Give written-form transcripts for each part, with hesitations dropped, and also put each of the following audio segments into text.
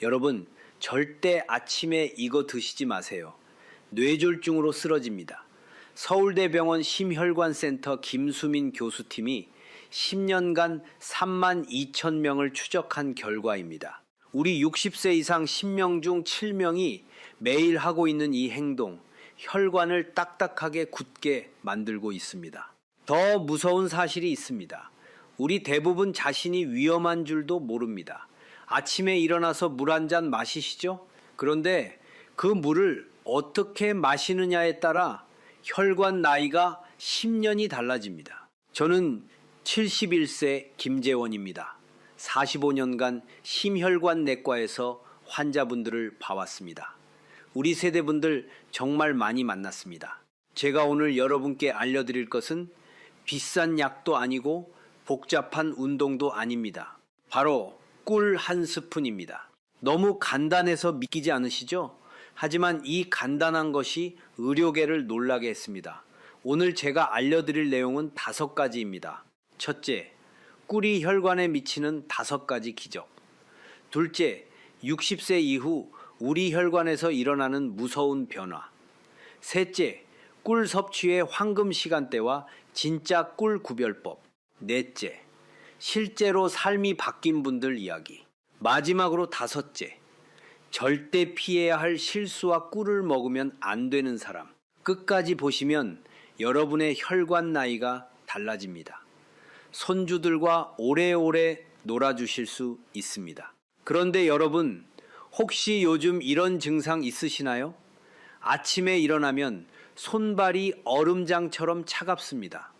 여러분, 절대 아침에 이거 드시지 마세요. 뇌졸중으로 쓰러집니다. 서울대병원 심혈관센터 김수민 교수팀이 10년간 3만 2천 명을 추적한 결과입니다. 우리 60세 이상 10명 중 7명이 매일 하고 있는 이 행동, 혈관을 딱딱하게 굳게 만들고 있습니다. 더 무서운 사실이 있습니다. 우리 대부분 자신이 위험한 줄도 모릅니다. 아침에 일어나서 물 한 잔 마시시죠? 그런데 그 물을 어떻게 마시느냐에 따라 혈관 나이가 10년이 달라집니다. 저는 71세 김재원입니다. 45년간 심혈관 내과에서 환자분들을 봐왔습니다. 우리 세대분들 정말 많이 만났습니다. 제가 오늘 여러분께 알려드릴 것은 비싼 약도 아니고 복잡한 운동도 아닙니다. 바로 꿀 한 스푼입니다. 너무 간단해서 믿기지 않으시죠? 하지만 이 간단한 것이 의료계를 놀라게 했습니다. 오늘 제가 알려드릴 내용은 5가지입니다. 첫째, 꿀이 혈관에 미치는 5가지 기적. 둘째, 60세 이후 우리 혈관에서 일어나는 무서운 변화. 셋째, 꿀 섭취의 황금 시간대와 진짜 꿀 구별법. 넷째, 실제로 삶이 바뀐 분들 이야기. 마지막으로 5째, 절대 피해야 할 실수와 꿀을 먹으면 안 되는 사람. 끝까지 보시면 여러분의 혈관 나이가 달라집니다. 손주들과 오래오래 놀아주실 수 있습니다. 그런데 여러분, 혹시 요즘 이런 증상 있으시나요? 아침에 일어나면 손발이 얼음장처럼 차갑습니다.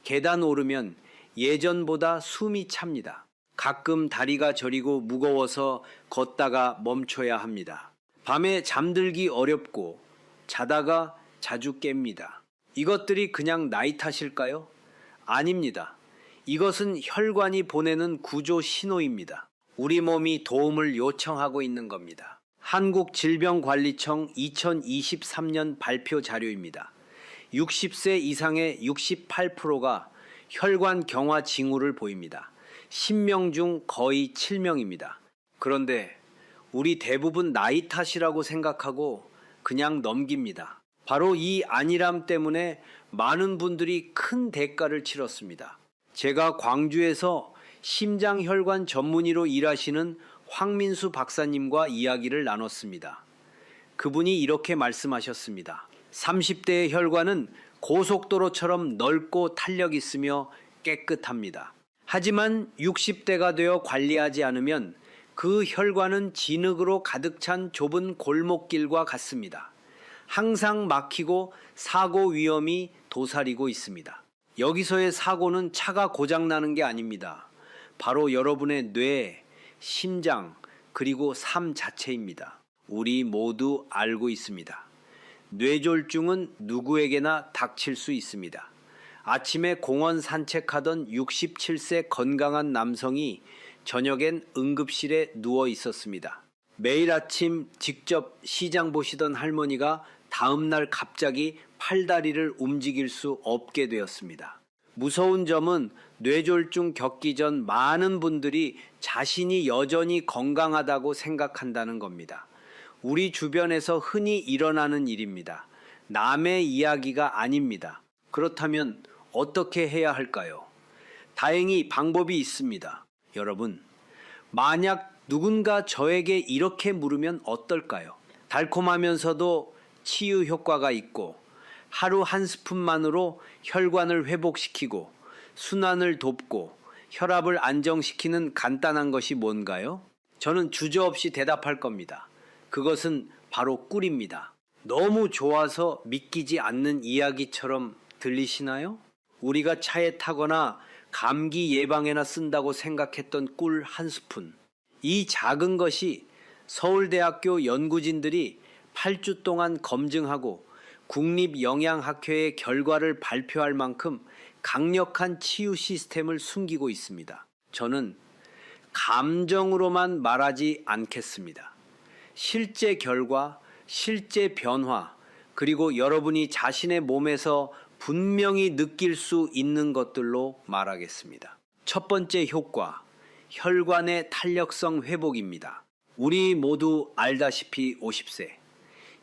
계단 오르면 예전보다 숨이 찹니다. 가끔 다리가 저리고 무거워서 걷다가 멈춰야 합니다. 밤에 잠들기 어렵고 자다가 자주 깹니다. 이것들이 그냥 나이 탓일까요? 아닙니다. 이것은 혈관이 보내는 구조 신호입니다. 우리 몸이 도움을 요청하고 있는 겁니다. 한국질병관리청 2023년 발표 자료입니다. 60세 이상의 68%가 혈관 경화 징후를 보입니다. 10명 중 거의 7명입니다. 그런데 우리 대부분 나이 탓이라고 생각하고 그냥 넘깁니다. 바로 이 안일함 때문에 많은 분들이 큰 대가를 치렀습니다. 제가 광주에서 심장혈관 전문의로 일하시는 황민수 박사님과 이야기를 나눴습니다. 그분이 이렇게 말씀하셨습니다. 30대의 혈관은 고속도로처럼 넓고 탄력 있으며 깨끗합니다. 하지만 60대가 되어 관리하지 않으면 그 혈관은 진흙으로 가득 찬 좁은 골목길과 같습니다. 항상 막히고 사고 위험이 도사리고 있습니다. 여기서의 사고는 차가 고장나는 게 아닙니다. 바로 여러분의 뇌, 심장, 그리고 삶 자체입니다. 우리 모두 알고 있습니다. 뇌졸중은 누구에게나 닥칠 수 있습니다. 아침에 공원 산책하던 67세 건강한 남성이 저녁엔 응급실에 누워 있었습니다. 매일 아침 직접 시장 보시던 할머니가 다음날 갑자기 팔다리를 움직일 수 없게 되었습니다. 무서운 점은 뇌졸중 겪기 전 많은 분들이 자신이 여전히 건강하다고 생각한다는 겁니다. 우리 주변에서 흔히 일어나는 일입니다. 남의 이야기가 아닙니다. 그렇다면 어떻게 해야 할까요? 다행히 방법이 있습니다. 여러분, 만약 누군가 저에게 이렇게 물으면 어떨까요? 달콤하면서도 치유 효과가 있고 하루 한 스푼만으로 혈관을 회복시키고 순환을 돕고 혈압을 안정시키는 간단한 것이 뭔가요? 저는 주저없이 대답할 겁니다. 그것은 바로 꿀입니다. 너무 좋아서 믿기지 않는 이야기처럼 들리시나요? 우리가 차에 타거나 감기 예방에나 쓴다고 생각했던 꿀 한 스푼. 이 작은 것이 서울대학교 연구진들이 8주 동안 검증하고 국립영양학회의 결과를 발표할 만큼 강력한 치유 시스템을 숨기고 있습니다. 저는 감정으로만 말하지 않겠습니다. 실제 결과, 실제 변화, 그리고 여러분이 자신의 몸에서 분명히 느낄 수 있는 것들로 말하겠습니다. 첫 번째 효과, 혈관의 탄력성 회복입니다. 우리 모두 알다시피 50세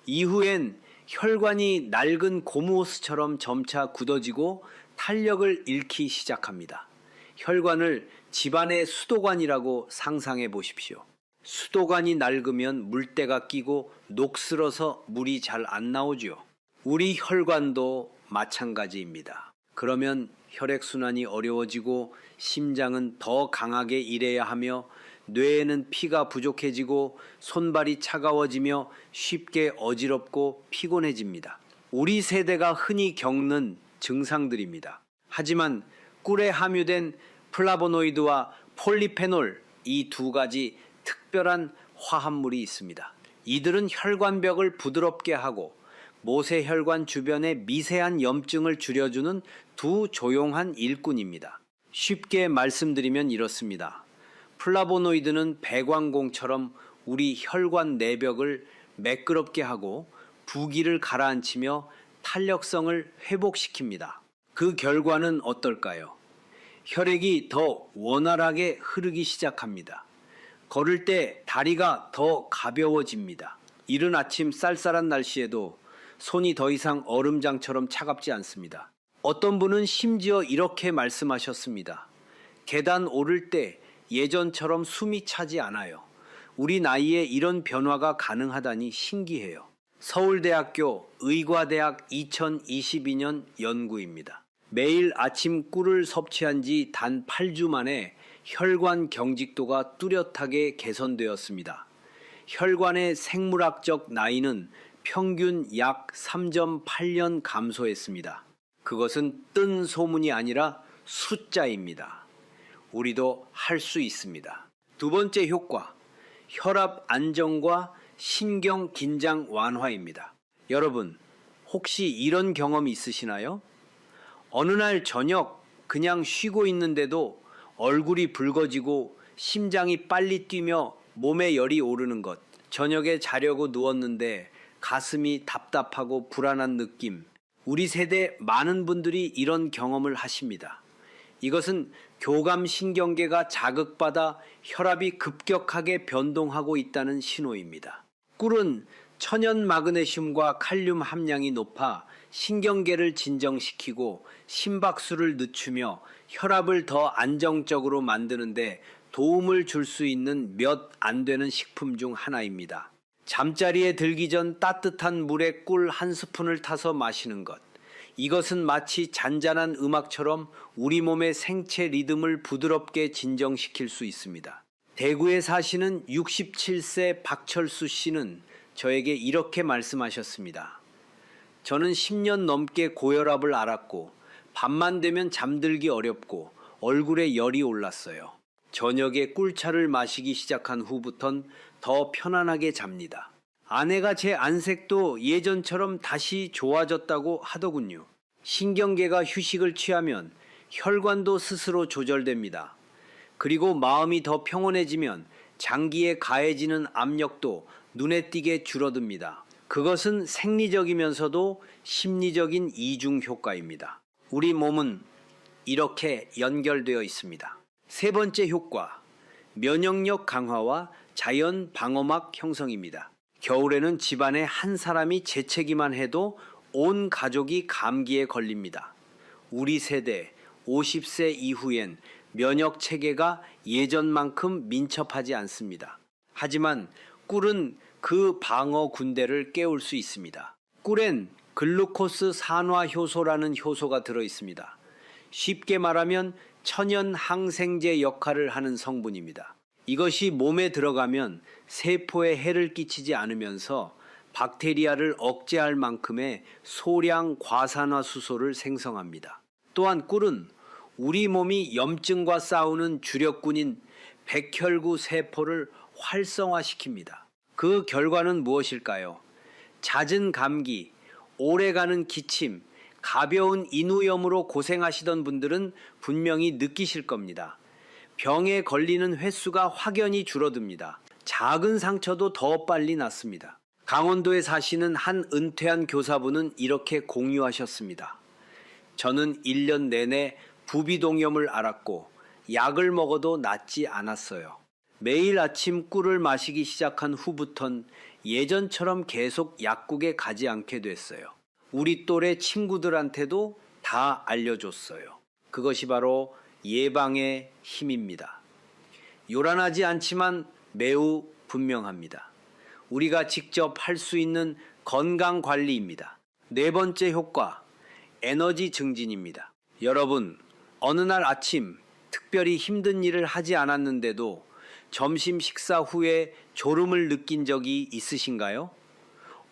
이후엔 혈관이 낡은 고무호스처럼 점차 굳어지고 탄력을 잃기 시작합니다. 혈관을 집안의 수도관이라고 상상해 보십시오. 수도관이 낡으면 물때가 끼고 녹슬어서 물이 잘 안 나오죠. 우리 혈관도 마찬가지입니다. 그러면 혈액순환이 어려워지고 심장은 더 강하게 일해야 하며 뇌에는 피가 부족해지고 손발이 차가워지며 쉽게 어지럽고 피곤해집니다. 우리 세대가 흔히 겪는 증상들입니다. 하지만 꿀에 함유된 플라보노이드와 폴리페놀 이 두 가지 특별한 화합물이 있습니다. 이들은 혈관벽을 부드럽게 하고 모세혈관 주변의 미세한 염증을 줄여주는 두 조용한 일꾼입니다. 쉽게 말씀드리면 이렇습니다. 플라보노이드는 배광공처럼 우리 혈관 내벽을 매끄럽게 하고 부기를 가라앉히며 탄력성을 회복시킵니다. 그 결과는 어떨까요? 혈액이 더 원활하게 흐르기 시작합니다. 걸을 때 다리가 더 가벼워집니다. 이른 아침 쌀쌀한 날씨에도 손이 더 이상 얼음장처럼 차갑지 않습니다. 어떤 분은 심지어 이렇게 말씀하셨습니다. 계단 오를 때 예전처럼 숨이 차지 않아요. 우리 나이에 이런 변화가 가능하다니 신기해요. 서울대학교 의과대학 2022년 연구입니다. 매일 아침 꿀을 섭취한 지 단 8주 만에 혈관 경직도가 뚜렷하게 개선되었습니다. 혈관의 생물학적 나이는 평균 약 3.8년 감소했습니다. 그것은 뜬 소문이 아니라 숫자입니다. 우리도 할 수 있습니다. 두 번째 효과, 혈압 안정과 신경 긴장 완화입니다. 여러분, 혹시 이런 경험 있으시나요? 어느 날 저녁 그냥 쉬고 있는데도 얼굴이 붉어지고 심장이 빨리 뛰며 몸에 열이 오르는 것, 저녁에 자려고 누웠는데 가슴이 답답하고 불안한 느낌. 우리 세대 많은 분들이 이런 경험을 하십니다. 이것은 교감신경계가 자극받아 혈압이 급격하게 변동하고 있다는 신호입니다. 꿀은 천연 마그네슘과 칼륨 함량이 높아 신경계를 진정시키고 심박수를 늦추며 혈압을 더 안정적으로 만드는데 도움을 줄 수 있는 몇 안 되는 식품 중 하나입니다. 잠자리에 들기 전 따뜻한 물에 꿀 한 스푼을 타서 마시는 것. 이것은 마치 잔잔한 음악처럼 우리 몸의 생체 리듬을 부드럽게 진정시킬 수 있습니다. 대구에 사시는 67세 박철수 씨는 저에게 이렇게 말씀하셨습니다. 저는 10년 넘게 고혈압을 앓았고 밤만 되면 잠들기 어렵고 얼굴에 열이 올랐어요. 저녁에 꿀차를 마시기 시작한 후부턴 더 편안하게 잡니다. 아내가 제 안색도 예전처럼 다시 좋아졌다고 하더군요. 신경계가 휴식을 취하면 혈관도 스스로 조절됩니다. 그리고 마음이 더 평온해지면 장기에 가해지는 압력도 눈에 띄게 줄어듭니다. 그것은 생리적이면서도 심리적인 이중 효과입니다. 우리 몸은 이렇게 연결되어 있습니다. 세 번째 효과, 면역력 강화와 자연 방어막 형성입니다. 겨울에는 집안에 한 사람이 재채기만 해도 온 가족이 감기에 걸립니다. 우리 세대 50세 이후엔 면역 체계가 예전만큼 민첩하지 않습니다. 하지만 꿀은 그 방어 군대를 깨울 수 있습니다. 꿀엔 글루코스 산화 효소라는 효소가 들어 있습니다. 쉽게 말하면 천연 항생제 역할을 하는 성분입니다. 이것이 몸에 들어가면 세포에 해를 끼치지 않으면서 박테리아를 억제할 만큼의 소량 과산화수소를 생성합니다. 또한 꿀은 우리 몸이 염증과 싸우는 주력군인 백혈구 세포를 활성화시킵니다. 그 결과는 무엇일까요? 잦은 감기, 오래가는 기침, 가벼운 인후염으로 고생하시던 분들은 분명히 느끼실 겁니다. 병에 걸리는 횟수가 확연히 줄어듭니다. 작은 상처도 더 빨리 낫습니다. 강원도에 사시는 한 은퇴한 교사분은 이렇게 공유하셨습니다. 저는 1년 내내 부비동염을 앓았고 약을 먹어도 낫지 않았어요. 매일 아침 꿀을 마시기 시작한 후부턴 예전처럼 계속 약국에 가지 않게 됐어요. 우리 또래 친구들한테도 다 알려줬어요. 그것이 바로 예방의 힘입니다. 요란하지 않지만 매우 분명합니다. 우리가 직접 할 수 있는 건강 관리입니다. 네 번째 효과, 에너지 증진입니다. 여러분, 어느 날 아침 특별히 힘든 일을 하지 않았는데도 점심 식사 후에 졸음을 느낀 적이 있으신가요?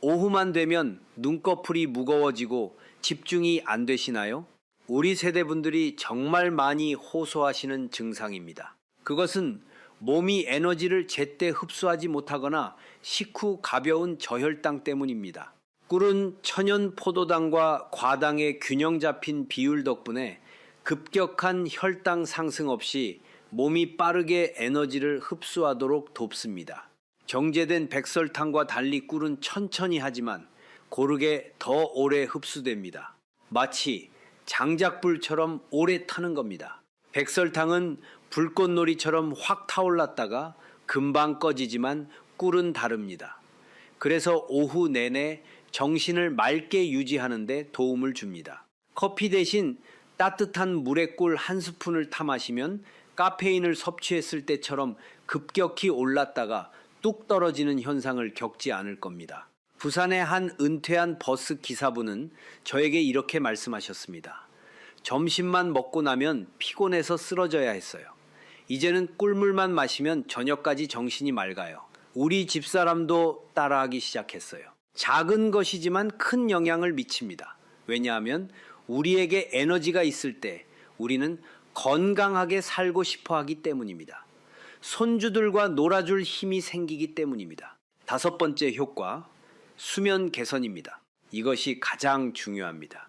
오후만 되면 눈꺼풀이 무거워지고 집중이 안 되시나요? 우리 세대분들이 정말 많이 호소하시는 증상입니다. 그것은 몸이 에너지를 제때 흡수하지 못하거나 식후 가벼운 저혈당 때문입니다. 꿀은 천연 포도당과 과당의 균형 잡힌 비율 덕분에 급격한 혈당 상승 없이 몸이 빠르게 에너지를 흡수하도록 돕습니다. 정제된 백설탕과 달리 꿀은 천천히 하지만 고르게 더 오래 흡수됩니다. 마치 장작불처럼 오래 타는 겁니다. 백설탕은 불꽃놀이처럼 확 타올랐다가 금방 꺼지지만 꿀은 다릅니다. 그래서 오후 내내 정신을 맑게 유지하는 데 도움을 줍니다. 커피 대신 따뜻한 물에 꿀 한 스푼을 타 마시면 카페인을 섭취했을 때처럼 급격히 올랐다가 뚝 떨어지는 현상을 겪지 않을 겁니다. 부산의 한 은퇴한 버스 기사분은 저에게 이렇게 말씀하셨습니다. 점심만 먹고 나면 피곤해서 쓰러져야 했어요. 이제는 꿀물만 마시면 저녁까지 정신이 맑아요. 우리 집사람도 따라하기 시작했어요. 작은 것이지만 큰 영향을 미칩니다. 왜냐하면 우리에게 에너지가 있을 때 우리는 건강하게 살고 싶어 하기 때문입니다. 손주들과 놀아줄 힘이 생기기 때문입니다. 다섯 번째 효과, 수면 개선입니다. 이것이 가장 중요합니다.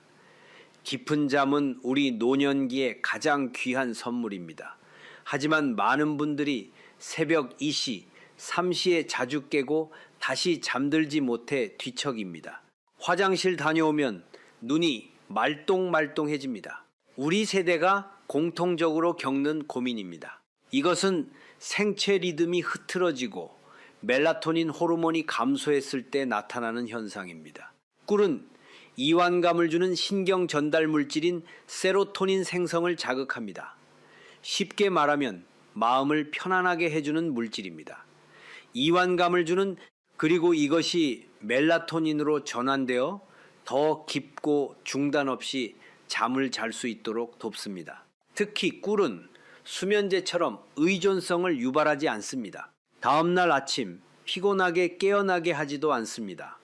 깊은 잠은 우리 노년기에 가장 귀한 선물입니다. 하지만 많은 분들이 새벽 2시, 3시에 자주 깨고 다시 잠들지 못해 뒤척입니다. 화장실 다녀오면 눈이 말똥말똥해집니다. 우리 세대가 공통적으로 겪는 고민입니다. 이것은 생체 리듬이 흐트러지고 멜라토닌 호르몬이 감소했을 때 나타나는 현상입니다. 꿀은 이완감을 주는 신경 전달 물질인 세로토닌 생성을 자극합니다. 쉽게 말하면 마음을 편안하게 해주는 물질입니다. 이완감을 주는 그리고 이것이 멜라토닌으로 전환되어 더 깊고 중단 없이 잠을 잘 수 있도록 돕습니다. 특히 꿀은 수면제처럼 의존성을 유발하지 않습니다. 다음날 아침 피곤하게 깨어나게 하지도 않습니다.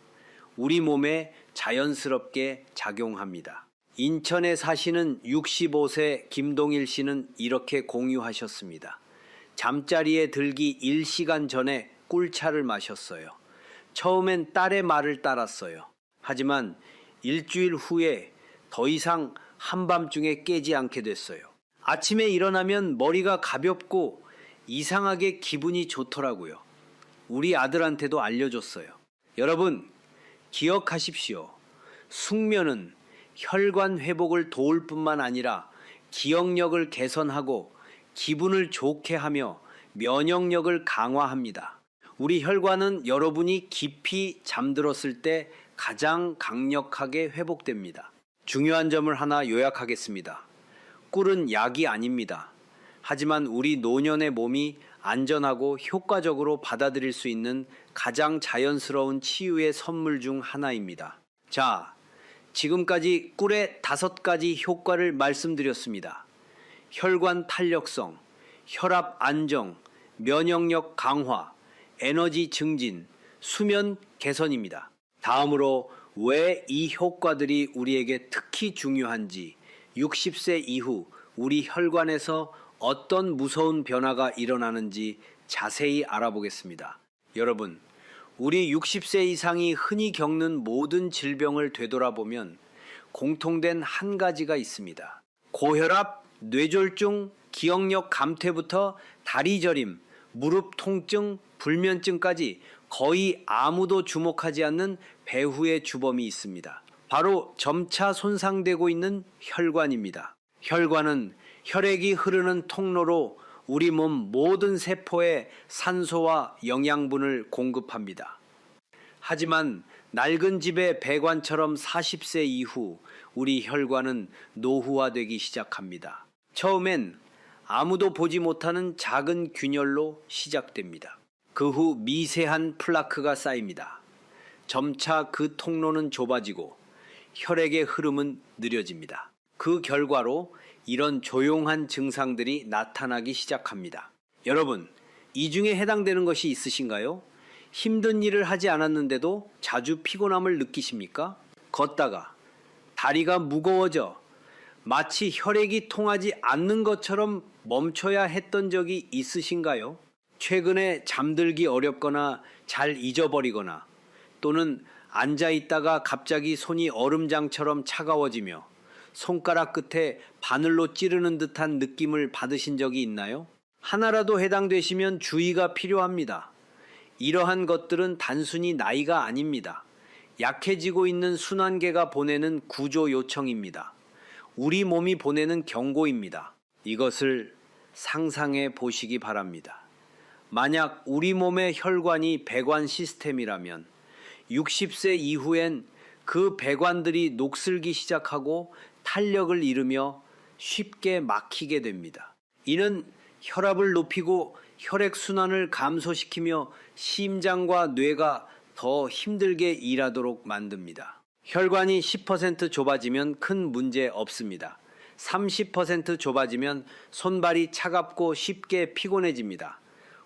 우리 몸에 자연스럽게 작용합니다. 인천에 사시는 65세 김동일 씨는 이렇게 공유하셨습니다. 잠자리에 들기 1시간 전에 꿀차를 마셨어요. 처음엔 딸의 말을 따랐어요. 하지만 일주일 후에 더 이상 한밤중에 깨지 않게 됐어요. 아침에 일어나면 머리가 가볍고 이상하게 기분이 좋더라고요. 우리 아들한테도 알려줬어요. 여러분, 기억하십시오. 숙면은 혈관 회복을 도울 뿐만 아니라 기억력을 개선하고 기분을 좋게 하며 면역력을 강화합니다. 우리 혈관은 여러분이 깊이 잠들었을 때 가장 강력하게 회복됩니다. 중요한 점을 하나 요약하겠습니다. 꿀은 약이 아닙니다. 하지만 우리 노년의 몸이 안전하고 효과적으로 받아들일 수 있는 가장 자연스러운 치유의 선물 중 하나입니다. 자, 지금까지 꿀의 5가지 효과를 말씀드렸습니다. 혈관 탄력성, 혈압 안정, 면역력 강화, 에너지 증진, 수면 개선입니다. 다음으로 왜 이 효과들이 우리에게 특히 중요한지, 60세 이후 우리 혈관에서 어떤 무서운 변화가 일어나는지 자세히 알아보겠습니다. 여러분, 우리 60세 이상이 흔히 겪는 모든 질병을 되돌아보면 공통된 한 가지가 있습니다. 고혈압, 뇌졸중, 기억력 감퇴부터 다리 저림, 무릎 통증, 불면증까지 거의 아무도 주목하지 않는 배후의 주범이 있습니다. 바로 점차 손상되고 있는 혈관입니다. 혈관은 혈액이 흐르는 통로로 우리 몸 모든 세포에 산소와 영양분을 공급합니다. 하지만 낡은 집의 배관처럼 40세 이후 우리 혈관은 노후화되기 시작합니다. 처음엔 아무도 보지 못하는 작은 균열로 시작됩니다. 그 후 미세한 플라크가 쌓입니다. 점차 그 통로는 좁아지고 혈액의 흐름은 느려집니다. 그 결과로 이런 조용한 증상들이 나타나기 시작합니다. 여러분, 이 중에 해당되는 것이 있으신가요? 힘든 일을 하지 않았는데도 자주 피곤함을 느끼십니까? 걷다가 다리가 무거워져 마치 혈액이 통하지 않는 것처럼 멈춰야 했던 적이 있으신가요? 최근에 잠들기 어렵거나 잘 잊어버리거나 또는 앉아 있다가 갑자기 손이 얼음장처럼 차가워지며 손가락 끝에 바늘로 찌르는 듯한 느낌을 받으신 적이 있나요? 하나라도 해당되시면 주의가 필요합니다. 이러한 것들은 단순히 나이가 아닙니다. 약해지고 있는 순환계가 보내는 구조 요청입니다. 우리 몸이 보내는 경고입니다. 이것을 상상해 보시기 바랍니다. 만약 우리 몸의 혈관이 배관 시스템이라면 60세 이후엔 그 배관들이 녹슬기 시작하고 탄력을 잃으며 쉽게 막히게 됩니다. 이는 혈압을 높이고 혈액순환을 감소시키며 심장과 뇌가 더 힘들게 일하도록 만듭니다. 혈관이 10% 좁아지면 큰 문제 없습니다. 30% 좁아지면 손발이 차갑고 쉽게 피곤해집니다.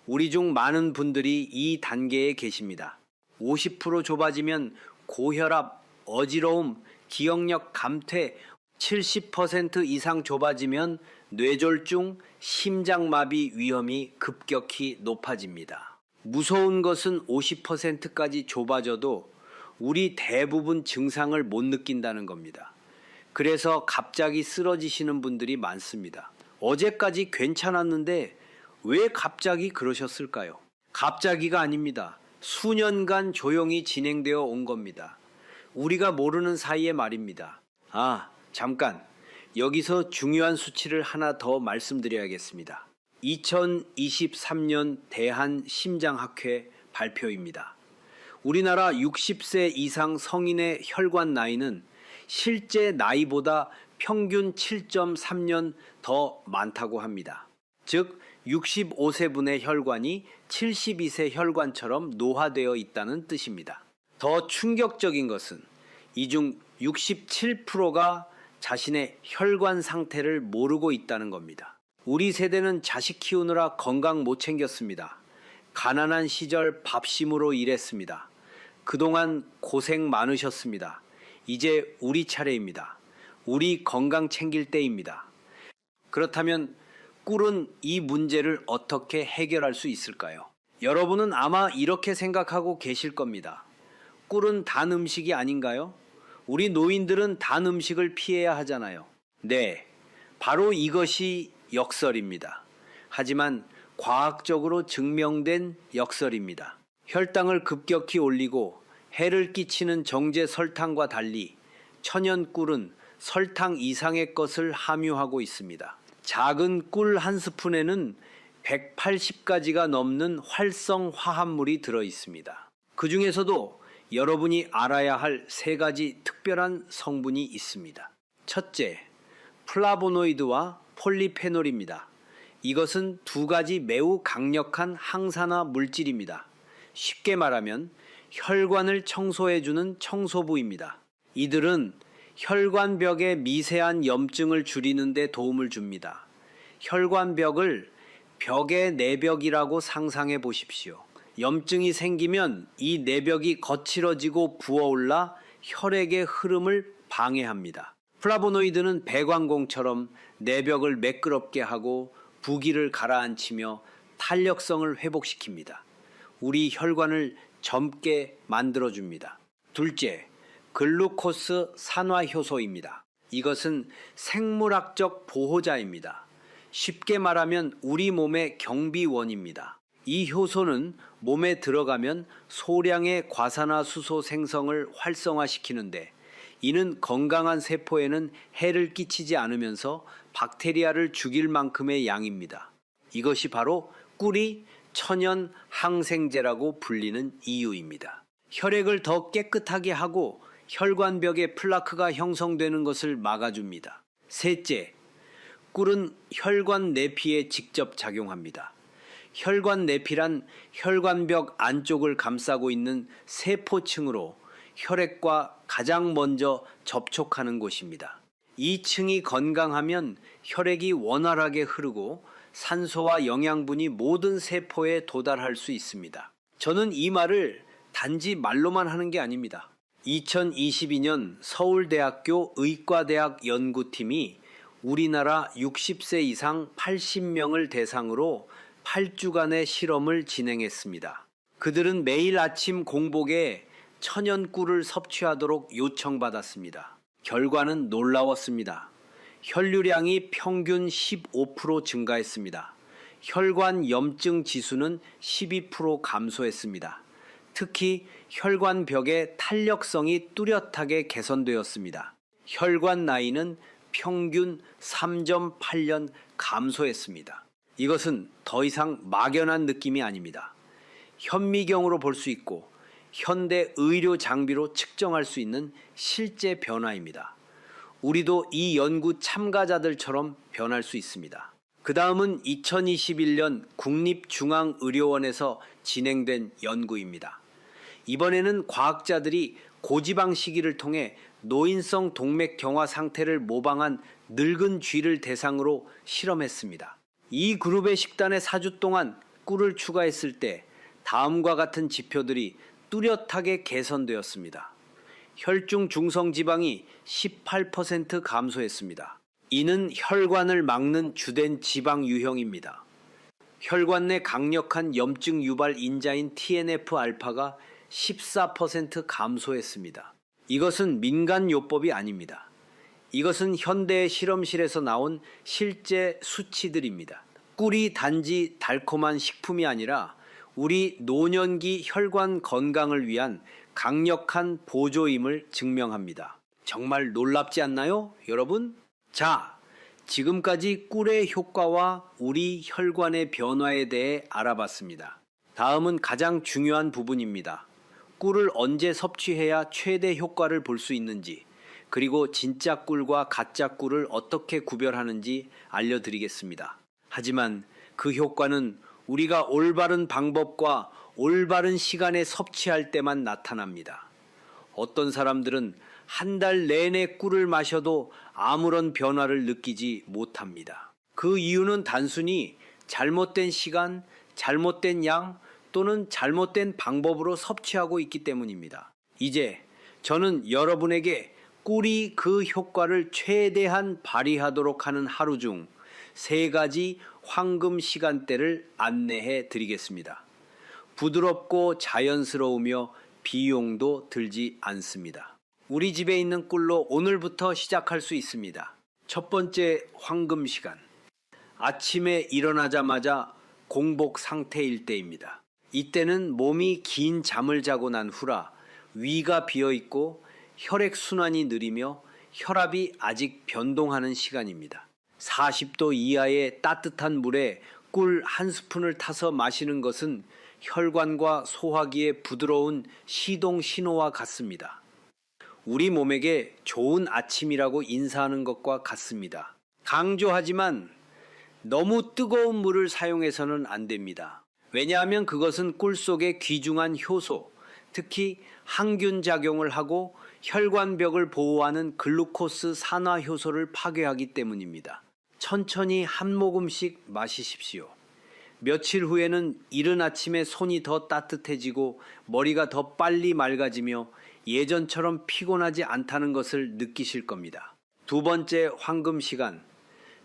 우리 중 많은 분들이 이 단계에 계십니다. 50% 좁아지면 고혈압, 어지러움, 기억력 감퇴, 70% 이상 좁아지면 뇌졸중, 심장마비 위험이 급격히 높아집니다. 무서운 것은 50%까지 좁아져도 우리 대부분 증상을 못 느낀다는 겁니다. 그래서 갑자기 쓰러지시는 분들이 많습니다. 어제까지 괜찮았는데 왜 갑자기 그러셨을까요? 갑자기가 아닙니다. 수년간 조용히 진행되어 온 겁니다. 우리가 모르는 사이에 말입니다. 잠깐. 여기서 중요한 수치를 하나 더 말씀드려야겠습니다. 2023년 대한심장학회 발표입니다. 우리나라 60세 이상 성인의 혈관 나이는 실제 나이보다 평균 7.3년 더 많다고 합니다. 즉 65세분의 혈관이 72세 혈관처럼 노화되어 있다는 뜻입니다. 더 충격적인 것은 이 중 67%가 자신의 혈관 상태를 모르고 있다는 겁니다. 우리 세대는 자식 키우느라 건강 못 챙겼습니다. 가난한 시절 밥심으로 일했습니다. 그동안 고생 많으셨습니다. 이제 우리 차례입니다. 우리 건강 챙길 때입니다. 그렇다면 꿀은 이 문제를 어떻게 해결할 수 있을까요? 여러분은 아마 이렇게 생각하고 계실 겁니다. 꿀은 단 음식이 아닌가요? 우리 노인들은 단 음식을 피해야 하잖아요. 네, 바로 이것이 역설입니다. 하지만 과학적으로 증명된 역설입니다. 혈당을 급격히 올리고 해를 끼치는 정제 설탕과 달리 천연 꿀은 설탕 이상의 것을 함유하고 있습니다. 작은 꿀 한 스푼에는 180가지가 넘는 활성 화합물이 들어 있습니다. 그 중에서도 여러분이 알아야 할 세 가지 특별한 성분이 있습니다. 첫째, 플라보노이드와 폴리페놀입니다. 이것은 두 가지 매우 강력한 항산화 물질입니다. 쉽게 말하면 혈관을 청소해주는 청소부입니다. 이들은 혈관벽의 미세한 염증을 줄이는 데 도움을 줍니다. 혈관벽을 벽의 내벽이라고 상상해 보십시오. 염증이 생기면 이 내벽이 거칠어지고 부어올라 혈액의 흐름을 방해합니다. 플라보노이드는 배관공처럼 내벽을 매끄럽게 하고 부기를 가라앉히며 탄력성을 회복시킵니다. 우리 혈관을 젊게 만들어줍니다. 둘째, 글루코스 산화효소입니다. 이것은 생물학적 보호자입니다. 쉽게 말하면 우리 몸의 경비원입니다. 이 효소는 몸에 들어가면 소량의 과산화수소 생성을 활성화시키는데 이는 건강한 세포에는 해를 끼치지 않으면서 박테리아를 죽일 만큼의 양입니다. 이것이 바로 꿀이 천연 항생제라고 불리는 이유입니다. 혈액을 더 깨끗하게 하고 혈관벽에 플라크가 형성되는 것을 막아줍니다. 셋째, 꿀은 혈관 내피에 직접 작용합니다. 혈관 내피란 혈관벽 안쪽을 감싸고 있는 세포층으로 혈액과 가장 먼저 접촉하는 곳입니다. 이 층이 건강하면 혈액이 원활하게 흐르고 산소와 영양분이 모든 세포에 도달할 수 있습니다. 저는 이 말을 단지 말로만 하는 게 아닙니다. 2022년 서울대학교 의과대학 연구팀이 우리나라 60세 이상 80명을 대상으로 8주간의 실험을 진행했습니다. 그들은 매일 아침 공복에 천연 꿀을 섭취하도록 요청받았습니다. 결과는 놀라웠습니다. 혈류량이 평균 15% 증가했습니다. 혈관 염증 지수는 12% 감소했습니다. 특히 혈관벽의 탄력성이 뚜렷하게 개선되었습니다. 혈관 나이는 평균 3.8년 감소했습니다. 이것은 더 이상 막연한 느낌이 아닙니다. 현미경으로 볼 수 있고 현대 의료 장비로 측정할 수 있는 실제 변화입니다. 우리도 이 연구 참가자들처럼 변할 수 있습니다. 그 다음은 2021년 국립중앙의료원에서 진행된 연구입니다. 이번에는 과학자들이 고지방 시기를 통해 노인성 동맥경화 상태를 모방한 늙은 쥐를 대상으로 실험했습니다. 이 그룹의 식단에 4주 동안 꿀을 추가했을 때 다음과 같은 지표들이 뚜렷하게 개선되었습니다. 혈중 중성 지방이 18% 감소했습니다. 이는 혈관을 막는 주된 지방 유형입니다. 혈관 내 강력한 염증 유발 인자인 TNF-알파가 14% 감소했습니다. 이것은 민간요법이 아닙니다. 이것은 현대의 실험실에서 나온 실제 수치들입니다. 꿀이 단지 달콤한 식품이 아니라 우리 노년기 혈관 건강을 위한 강력한 보조임을 증명합니다. 정말 놀랍지 않나요, 여러분? 자, 지금까지 꿀의 효과와 우리 혈관의 변화에 대해 알아봤습니다. 다음은 가장 중요한 부분입니다. 꿀을 언제 섭취해야 최대 효과를 볼 수 있는지, 그리고 진짜 꿀과 가짜 꿀을 어떻게 구별하는지 알려드리겠습니다. 하지만 그 효과는 우리가 올바른 방법과 올바른 시간에 섭취할 때만 나타납니다. 어떤 사람들은 한 달 내내 꿀을 마셔도 아무런 변화를 느끼지 못합니다. 그 이유는 단순히 잘못된 시간, 잘못된 양 또는 잘못된 방법으로 섭취하고 있기 때문입니다. 이제 저는 여러분에게 꿀이 그 효과를 최대한 발휘하도록 하는 하루 중 3가지 황금 시간대를 안내해 드리겠습니다. 부드럽고 자연스러우며 비용도 들지 않습니다. 우리 집에 있는 꿀로 오늘부터 시작할 수 있습니다. 첫 번째 황금 시간. 아침에 일어나자마자 공복 상태일 때입니다. 이때는 몸이 긴 잠을 자고 난 후라 위가 비어 있고 혈액 순환이 느리며 혈압이 아직 변동하는 시간입니다. 40도 이하의 따뜻한 물에 꿀 한 스푼을 타서 마시는 것은 혈관과 소화기의 부드러운 시동 신호와 같습니다. 우리 몸에게 좋은 아침이라고 인사하는 것과 같습니다. 강조하지만 너무 뜨거운 물을 사용해서는 안 됩니다. 왜냐하면 그것은 꿀 속의 귀중한 효소, 특히 항균 작용을 하고 혈관벽을 보호하는 글루코스 산화 효소를 파괴하기 때문입니다. 천천히 한 모금씩 마시십시오. 며칠 후에는 이른 아침에 손이 더 따뜻해지고 머리가 더 빨리 맑아지며 예전처럼 피곤하지 않다는 것을 느끼실 겁니다. 두 번째 황금 시간,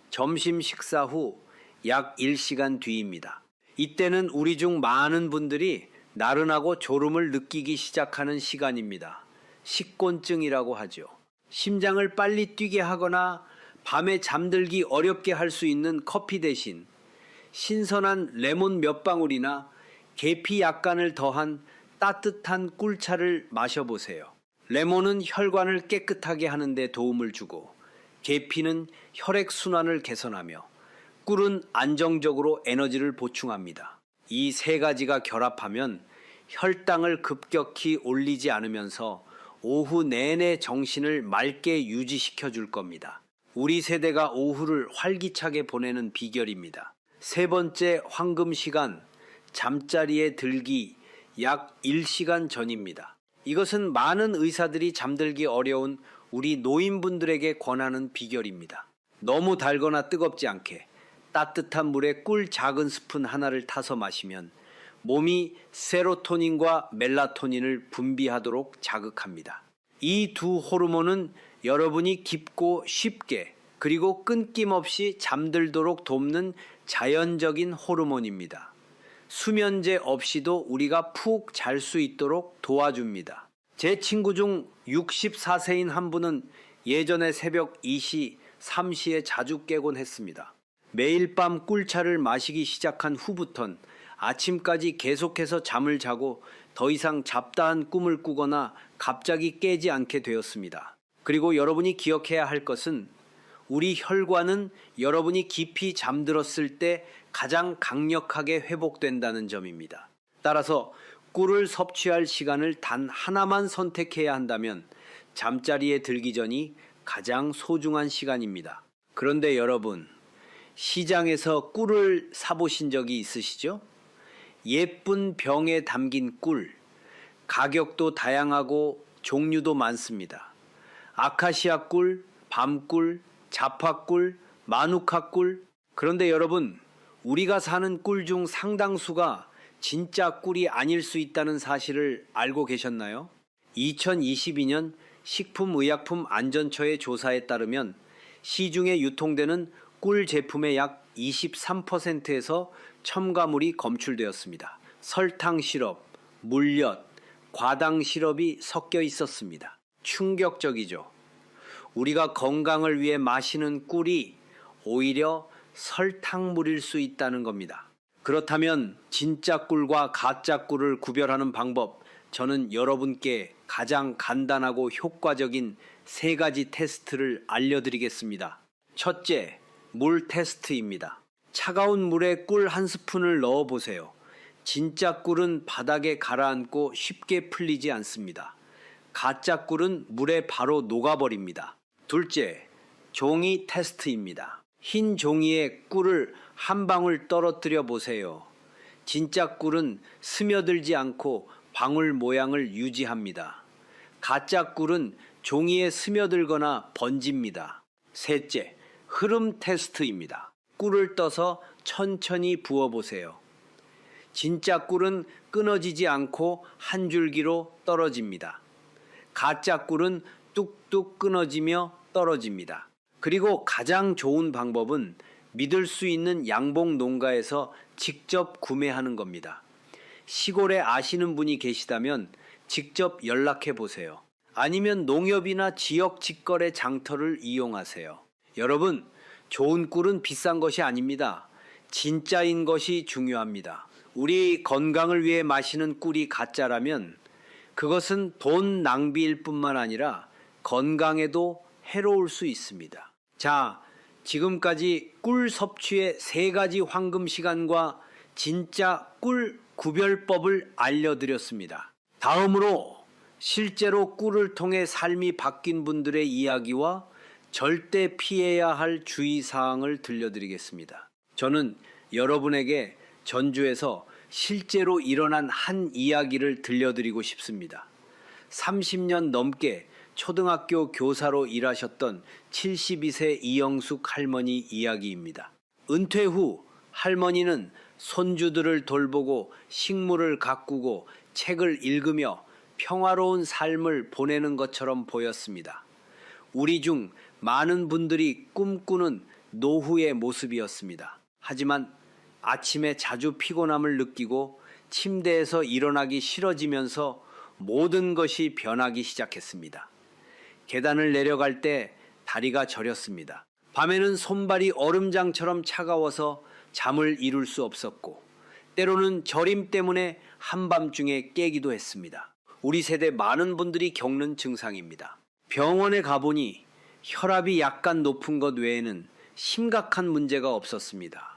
점심 식사 후 약 1시간 뒤입니다. 이때는 우리 중 많은 분들이 나른하고 졸음을 느끼기 시작하는 시간입니다. 식곤증이라고 하죠. 심장을 빨리 뛰게 하거나 밤에 잠들기 어렵게 할 수 있는 커피 대신 신선한 레몬 몇 방울이나 계피 약간을 더한 따뜻한 꿀차를 마셔보세요. 레몬은 혈관을 깨끗하게 하는 데 도움을 주고 계피는 혈액 순환을 개선하며 꿀은 안정적으로 에너지를 보충합니다. 이 세 가지가 결합하면 혈당을 급격히 올리지 않으면서 오후 내내 정신을 맑게 유지시켜 줄 겁니다. 우리 세대가 오후를 활기차게 보내는 비결입니다. 세 번째 황금 시간, 잠자리에 들기 약 1시간 전입니다. 이것은 많은 의사들이 잠들기 어려운 우리 노인분들에게 권하는 비결입니다. 너무 달거나 뜨겁지 않게 따뜻한 물에 꿀 작은 스푼 하나를 타서 마시면 몸이 세로토닌과 멜라토닌을 분비하도록 자극합니다. 이 두 호르몬은 여러분이 깊고 쉽게 그리고 끊김없이 잠들도록 돕는 자연적인 호르몬입니다. 수면제 없이도 우리가 푹 잘 수 있도록 도와줍니다. 제 친구 중 64세인 한 분은 예전에 새벽 2시, 3시에 자주 깨곤 했습니다. 매일 밤 꿀차를 마시기 시작한 후부턴 아침까지 계속해서 잠을 자고 더 이상 잡다한 꿈을 꾸거나 갑자기 깨지 않게 되었습니다. 그리고 여러분이 기억해야 할 것은 우리 혈관은 여러분이 깊이 잠들었을 때 가장 강력하게 회복된다는 점입니다. 따라서 꿀을 섭취할 시간을 단 하나만 선택해야 한다면 잠자리에 들기 전이 가장 소중한 시간입니다. 그런데 여러분, 시장에서 꿀을 사보신 적이 있으시죠? 예쁜 병에 담긴 꿀, 가격도 다양하고 종류도 많습니다. 아카시아 꿀, 밤꿀, 자파꿀, 마누카 꿀. 그런데 여러분, 우리가 사는 꿀 중 상당수가 진짜 꿀이 아닐 수 있다는 사실을 알고 계셨나요? 2022년 식품의약품안전처의 조사에 따르면 시중에 유통되는 꿀 제품의 약 23%에서 첨가물이 검출되었습니다. 설탕 시럽, 물엿, 과당 시럽이 섞여 있었습니다. 충격적이죠. 우리가 건강을 위해 마시는 꿀이 오히려 설탕물일 수 있다는 겁니다. 그렇다면 진짜 꿀과 가짜 꿀을 구별하는 방법, 저는 여러분께 가장 간단하고 효과적인 세 가지 테스트를 알려드리겠습니다. 첫째, 물 테스트입니다. 차가운 물에 꿀 한 스푼을 넣어 보세요. 진짜 꿀은 바닥에 가라앉고 쉽게 풀리지 않습니다. 가짜 꿀은 물에 바로 녹아버립니다. 둘째, 종이 테스트입니다. 흰 종이에 꿀을 한 방울 떨어뜨려 보세요. 진짜 꿀은 스며들지 않고 방울 모양을 유지합니다. 가짜 꿀은 종이에 스며들거나 번집니다. 셋째, 흐름 테스트입니다. 꿀을 떠서 천천히 부어보세요. 진짜 꿀은 끊어지지 않고 한 줄기로 떨어집니다. 가짜 꿀은 뚝뚝 끊어지며 떨어집니다. 그리고 가장 좋은 방법은 믿을 수 있는 양봉 농가에서 직접 구매하는 겁니다. 시골에 아시는 분이 계시다면 직접 연락해 보세요. 아니면 농협이나 지역 직거래 장터를 이용하세요. 여러분, 좋은 꿀은 비싼 것이 아닙니다. 진짜인 것이 중요합니다. 우리 건강을 위해 마시는 꿀이 가짜라면 그것은 돈 낭비일 뿐만 아니라 건강에도 해로울 수 있습니다. 자, 지금까지 꿀 섭취의 세 가지 황금 시간과 진짜 꿀 구별법을 알려드렸습니다. 다음으로 실제로 꿀을 통해 삶이 바뀐 분들의 이야기와 절대 피해야 할 주의사항을 들려드리겠습니다. 저는 여러분에게 전주에서 실제로 일어난 한 이야기를 들려드리고 싶습니다. 30년 넘게 초등학교 교사로 일하셨던 72세 이영숙 할머니 이야기입니다. 은퇴 후 할머니는 손주들을 돌보고 식물을 가꾸고 책을 읽으며 평화로운 삶을 보내는 것처럼 보였습니다. 우리 중 많은 분들이 꿈꾸는 노후의 모습이었습니다. 하지만 아침에 자주 피곤함을 느끼고 침대에서 일어나기 싫어지면서 모든 것이 변하기 시작했습니다. 계단을 내려갈 때 다리가 저렸습니다. 밤에는 손발이 얼음장처럼 차가워서 잠을 이룰 수 없었고 때로는 저림 때문에 한밤중에 깨기도 했습니다. 우리 세대 많은 분들이 겪는 증상입니다. 병원에 가보니 혈압이 약간 높은 것 외에는 심각한 문제가 없었습니다.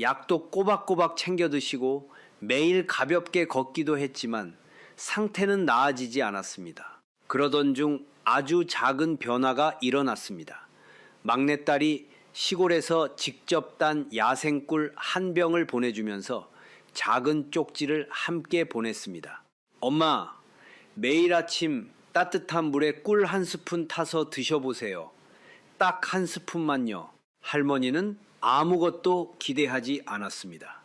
약도 꼬박꼬박 챙겨 드시고 매일 가볍게 걷기도 했지만 상태는 나아지지 않았습니다. 그러던 중 아주 작은 변화가 일어났습니다. 막내딸이 시골에서 직접 딴 야생꿀 한 병을 보내주면서 작은 쪽지를 함께 보냈습니다. 엄마, 매일 아침 따뜻한 물에 꿀 한 스푼 타서 드셔보세요. 딱 한 스푼만요. 할머니는 아무것도 기대하지 않았습니다.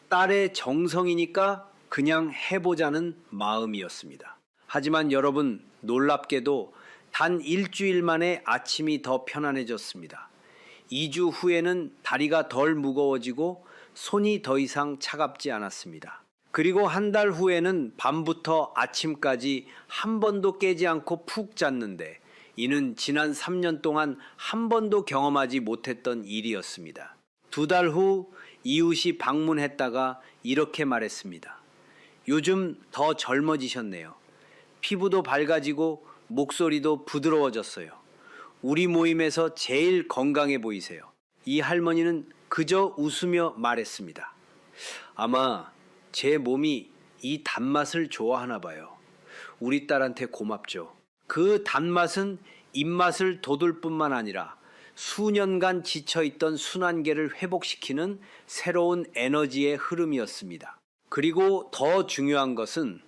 딸의 정성이니까 그냥 해보자는 마음이었습니다. 하지만 여러분, 놀랍게도 단 일주일 만에 아침이 더 편안해졌습니다. 2주 후에는 다리가 덜 무거워지고 손이 더 이상 차갑지 않았습니다. 그리고 한 달 후에는 밤부터 아침까지 한 번도 깨지 않고 푹 잤는데 이는 지난 3년 동안 한 번도 경험하지 못했던 일이었습니다. 2달 후 이웃이 방문했다가 이렇게 말했습니다. 요즘 더 젊어지셨네요. 피부도 밝아지고 목소리도 부드러워졌어요. 우리 모임에서 제일 건강해 보이세요. 이 할머니는 그저 웃으며 말했습니다. 아마 제 몸이 이 단맛을 좋아하나 봐요. 우리 딸한테 고맙죠. 그 단맛은 입맛을 돋울 뿐만 아니라 수년간 지쳐있던 순환계를 회복시키는 새로운 에너지의 흐름이었습니다. 그리고 더 중요한 것은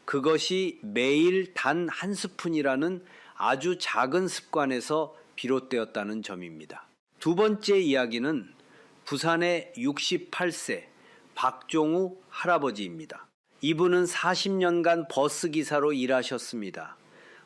그것이 매일 단 한 스푼이라는 아주 작은 습관에서 비롯되었다는 점입니다. 두 번째 이야기는 부산의 68세 박종우 할아버지입니다. 이분은 40년간 버스 기사로 일하셨습니다.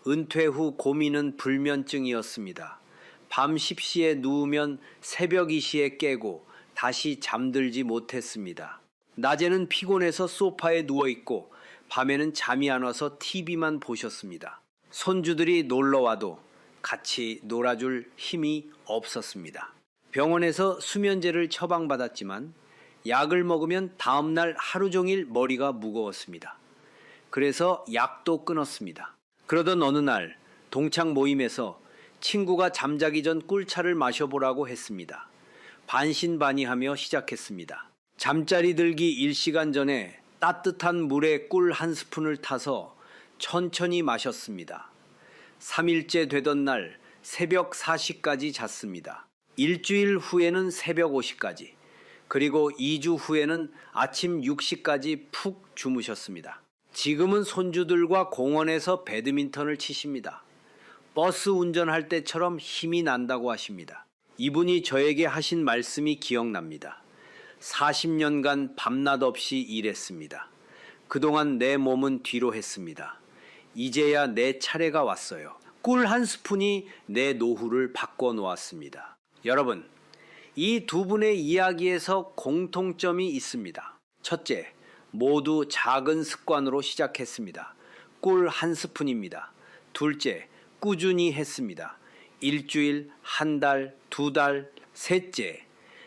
은퇴 후 고민은 불면증이었습니다. 밤 10시에 누우면 새벽 2시에 깨고 다시 잠들지 못했습니다. 낮에는 피곤해서 소파에 누워있고 밤에는 잠이 안 와서 TV만 보셨습니다. 손주들이 놀러와도 같이 놀아줄 힘이 없었습니다. 병원에서 수면제를 처방받았지만 약을 먹으면 다음날 하루 종일 머리가 무거웠습니다. 그래서 약도 끊었습니다. 그러던 어느 날 동창 모임에서 친구가 잠자기 전 꿀차를 마셔보라고 했습니다. 반신반의하며 시작했습니다. 잠자리 들기 1시간 전에 따뜻한 물에 꿀 한 스푼을 타서 천천히 마셨습니다. 3일째 되던 날 새벽 4시까지 잤습니다. 일주일 후에는 새벽 5시까지, 그리고 2주 후에는 아침 6시까지 푹 주무셨습니다. 지금은 손주들과 공원에서 배드민턴을 치십니다. 버스 운전할 때처럼 힘이 난다고 하십니다. 이분이 저에게 하신 말씀이 기억납니다. 40년간 밤낮 없이 일했습니다. 그동안 내 몸은 뒤로 했습니다. 이제야 내 차례가 왔어요. 꿀 한 스푼이 내 노후를 바꿔놓았습니다. 여러분, 이 두 분의 이야기에서 공통점이 있습니다. 첫째, 모두 작은 습관으로 시작했습니다. 꿀 한 스푼입니다. 둘째, 꾸준히 했습니다. 일주일, 한 달, 2달. 셋째,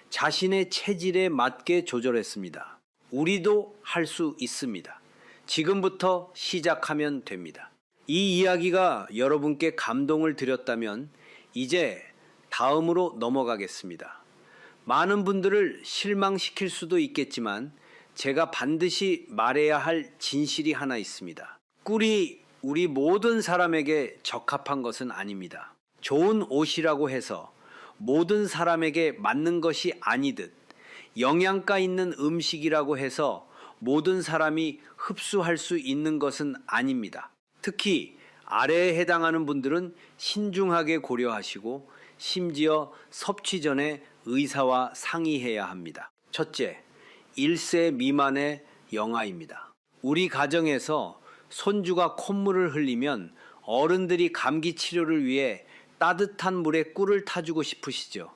자신의 체질에 맞게 조절했습니다. 우리도 할 수 있습니다. 지금부터 시작하면 됩니다. 이 이야기가 여러분께 감동을 드렸다면 이제 다음으로 넘어가겠습니다. 많은 분들을 실망시킬 수도 있겠지만 제가 반드시 말해야 할 진실이 하나 있습니다. 꿀이 우리 모든 사람에게 적합한 것은 아닙니다. 좋은 옷이라고 해서 모든 사람에게 맞는 것이 아니듯 영양가 있는 음식이라고 해서 모든 사람이 흡수할 수 있는 것은 아닙니다. 특히 아래에 해당하는 분들은 신중하게 고려하시고 심지어 섭취 전에 의사와 상의해야 합니다. 첫째, 1세 미만의 영아입니다. 우리 가정에서 손주가 콧물을 흘리면 어른들이 감기 치료를 위해 따뜻한 물에 꿀을 타주고 싶으시죠.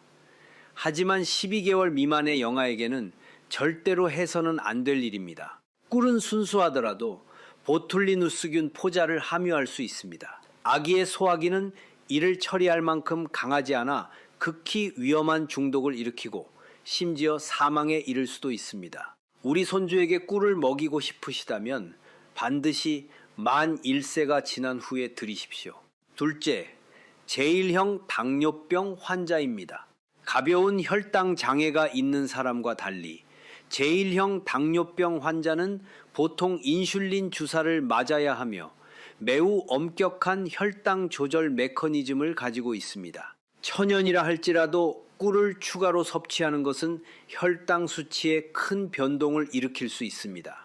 하지만 12개월 미만의 영아에게는 절대로 해서는 안 될 일입니다. 꿀은 순수하더라도 보툴리누스균 포자를 함유할 수 있습니다. 아기의 소화기는 이를 처리할 만큼 강하지 않아 극히 위험한 중독을 일으키고 심지어 사망에 이를 수도 있습니다. 우리 손주에게 꿀을 먹이고 싶으시다면 반드시 만 1세가 지난 후에 드리십시오. 둘째, 제1형 당뇨병 환자입니다. 가벼운 혈당 장애가 있는 사람과 달리 제1형 당뇨병 환자는 보통 인슐린 주사를 맞아야 하며 매우 엄격한 혈당 조절 메커니즘을 가지고 있습니다. 천연이라 할지라도 꿀을 추가로 섭취하는 것은 혈당 수치에 큰 변동을 일으킬 수 있습니다.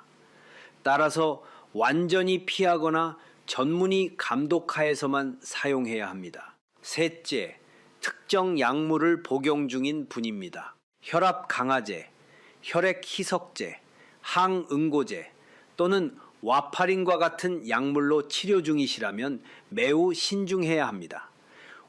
따라서 완전히 피하거나 전문의 감독하에서만 사용해야 합니다. 셋째, 특정 약물을 복용 중인 분입니다. 혈압 강화제, 혈액 희석제, 항응고제 또는 와파린과 같은 약물로 치료 중이시라면 매우 신중해야 합니다.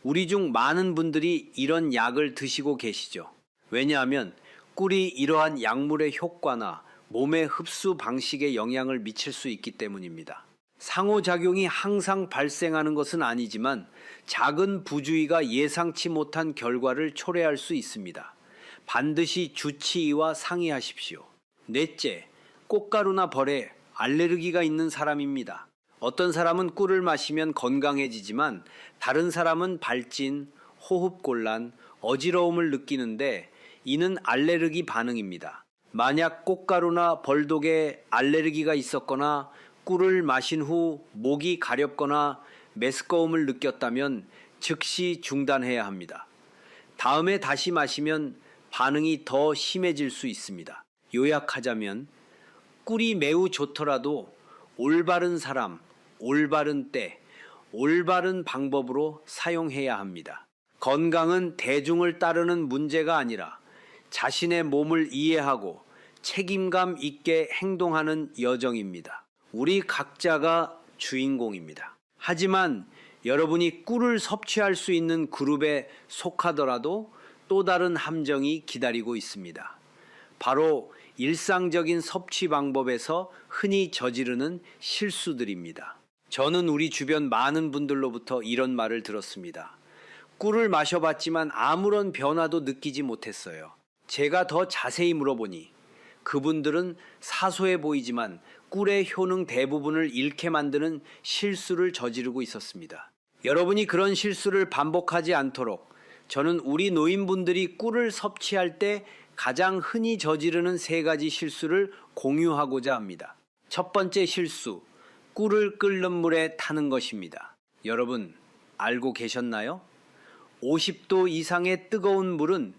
우리 중 많은 분들이 이런 약을 드시고 계시죠. 왜냐하면 꿀이 이러한 약물의 효과나 몸의 흡수 방식에 영향을 미칠 수 있기 때문입니다. 상호작용이 항상 발생하는 것은 아니지만 작은 부주의가 예상치 못한 결과를 초래할 수 있습니다. 반드시 주치의와 상의하십시오. 넷째, 꽃가루나 벌에 알레르기가 있는 사람입니다. 어떤 사람은 꿀을 마시면 건강해지지만 다른 사람은 발진, 호흡곤란, 어지러움을 느끼는데 이는 알레르기 반응입니다. 만약 꽃가루나 벌독에 알레르기가 있었거나 꿀을 마신 후 목이 가렵거나 메스꺼움을 느꼈다면 즉시 중단해야 합니다. 다음에 다시 마시면 반응이 더 심해질 수 있습니다. 요약하자면 꿀이 매우 좋더라도 올바른 사람, 올바른 때, 올바른 방법으로 사용해야 합니다. 건강은 대중을 따르는 문제가 아니라 자신의 몸을 이해하고 책임감 있게 행동하는 여정입니다. 우리 각자가 주인공입니다. 하지만 여러분이 꿀을 섭취할 수 있는 그룹에 속하더라도 또 다른 함정이 기다리고 있습니다. 바로 일상적인 섭취 방법에서 흔히 저지르는 실수들입니다. 저는 우리 주변 많은 분들로부터 이런 말을 들었습니다. 꿀을 마셔봤지만 아무런 변화도 느끼지 못했어요. 제가 더 자세히 물어보니 그분들은 사소해 보이지만 꿀의 효능 대부분을 잃게 만드는 실수를 저지르고 있었습니다. 여러분이 그런 실수를 반복하지 않도록 저는 우리 노인분들이 꿀을 섭취할 때 가장 흔히 저지르는 3가지 실수를 공유하고자 합니다. 첫 번째 실수, 꿀을 끓는 물에 타는 것입니다. 여러분 알고 계셨나요? 50도 이상의 뜨거운 물은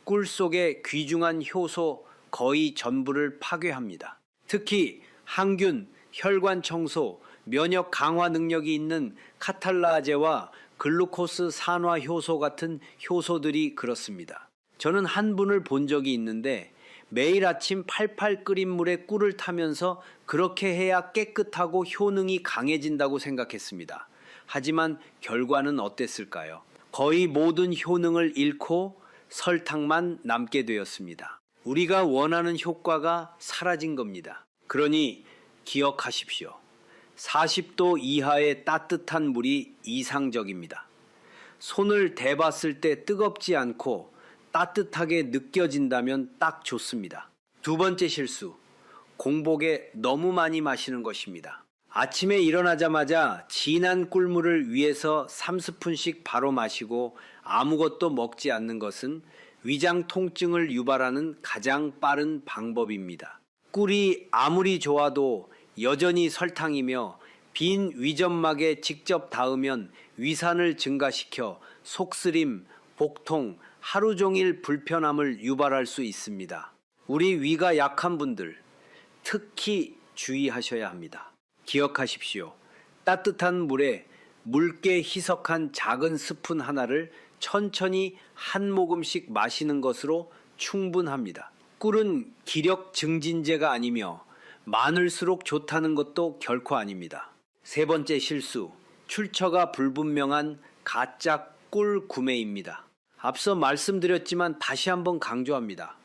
꿀 속의 귀중한 효소 거의 전부를 파괴합니다. 특히 항균, 혈관 청소, 면역 강화 능력이 있는 카탈라제와 글루코스 산화 효소 같은 효소들이 그렇습니다. 저는 한 분을 본 적이 있는데 매일 아침 팔팔 끓인 물에 꿀을 타면서 그렇게 해야 깨끗하고 효능이 강해진다고 생각했습니다. 하지만 결과는 어땠을까요? 거의 모든 효능을 잃고 설탕만 남게 되었습니다. 우리가 원하는 효과가 사라진 겁니다. 그러니 기억하십시오. 40도 이하의 따뜻한 물이 이상적입니다. 손을 대봤을 때 뜨겁지 않고 따뜻하게 느껴진다면 딱 좋습니다. 두 번째 실수, 공복에 너무 많이 마시는 것입니다. 아침에 일어나자마자 진한 꿀물을 위에서 3스푼씩 바로 마시고 아무것도 먹지 않는 것은 위장 통증을 유발하는 가장 빠른 방법입니다. 꿀이 아무리 좋아도 여전히 설탕이며 빈 위점막에 직접 닿으면 위산을 증가시켜 속쓰림, 복통, 하루 종일 불편함을 유발할 수 있습니다. 우리 위가 약한 분들 특히 주의하셔야 합니다. 기억하십시오. 따뜻한 물에 묽게 희석한 작은 스푼 하나를 천천히 한 모금씩 마시는 것으로 충분합니다. 꿀은 기력 증진제가 아니며 많을수록 좋다는 것도 결코 아닙니다. 세 번째 실수, 출처가 불분명한 가짜 꿀 구매입니다. 앞서 말씀드렸지만 다시 한번 강조합니다.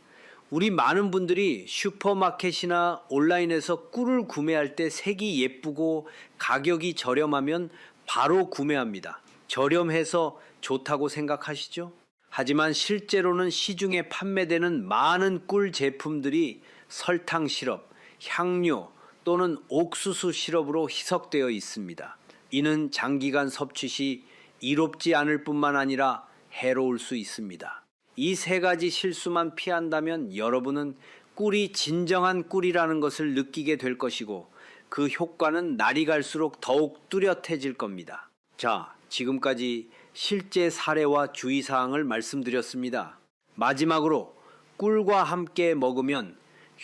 우리 많은 분들이 슈퍼마켓이나 온라인에서 꿀을 구매할 때 색이 예쁘고 가격이 저렴하면 바로 구매합니다. 저렴해서 좋다고 생각하시죠? 하지만 실제로는 시중에 판매되는 많은 꿀 제품들이 설탕 시럽, 향료 또는 옥수수 시럽으로 희석되어 있습니다. 이는 장기간 섭취 시 이롭지 않을 뿐만 아니라 해로울 수 있습니다. 이 세 가지 실수만 피한다면 여러분은 꿀이 진정한 꿀이라는 것을 느끼게 될 것이고 그 효과는 날이 갈수록 더욱 뚜렷해질 겁니다. 자, 지금까지 실제 사례와 주의사항을 말씀드렸습니다. 마지막으로 꿀과 함께 먹으면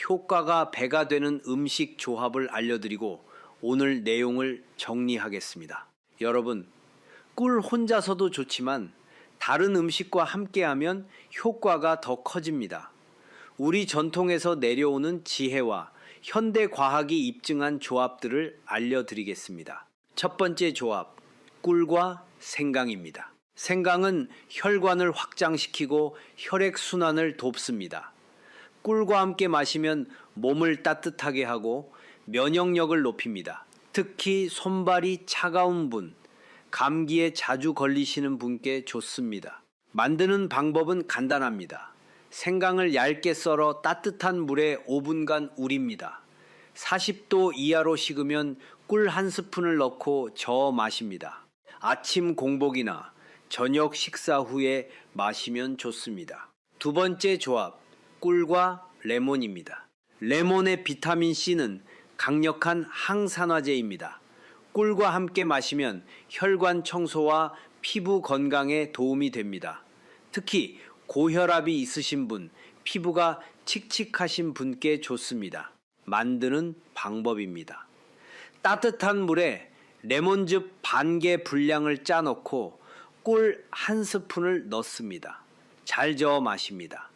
효과가 배가 되는 음식 조합을 알려드리고 오늘 내용을 정리하겠습니다. 여러분, 꿀 혼자서도 좋지만 다른 음식과 함께하면 효과가 더 커집니다. 우리 전통에서 내려오는 지혜와 현대 과학이 입증한 조합들을 알려드리겠습니다. 첫 번째 조합, 꿀과 생강입니다. 생강은 혈관을 확장시키고 혈액순환을 돕습니다. 꿀과 함께 마시면 몸을 따뜻하게 하고 면역력을 높입니다. 특히 손발이 차가운 분, 감기에 자주 걸리시는 분께 좋습니다. 만드는 방법은 간단합니다. 생강을 얇게 썰어 따뜻한 물에 5분간 우립니다. 40도 이하로 식으면 꿀 한 스푼을 넣고 저어 마십니다. 아침 공복이나 저녁 식사 후에 마시면 좋습니다. 두 번째 조합, 꿀과 레몬입니다. 레몬의 비타민C는 강력한 항산화제입니다. 꿀과 함께 마시면 혈관 청소와 피부 건강에 도움이 됩니다. 특히 고혈압이 있으신 분, 피부가 칙칙하신 분께 좋습니다. 만드는 방법입니다. 따뜻한 물에 레몬즙 반 개 분량을 짜 넣고 꿀 한 스푼을 넣습니다. 잘 저어 마십니다.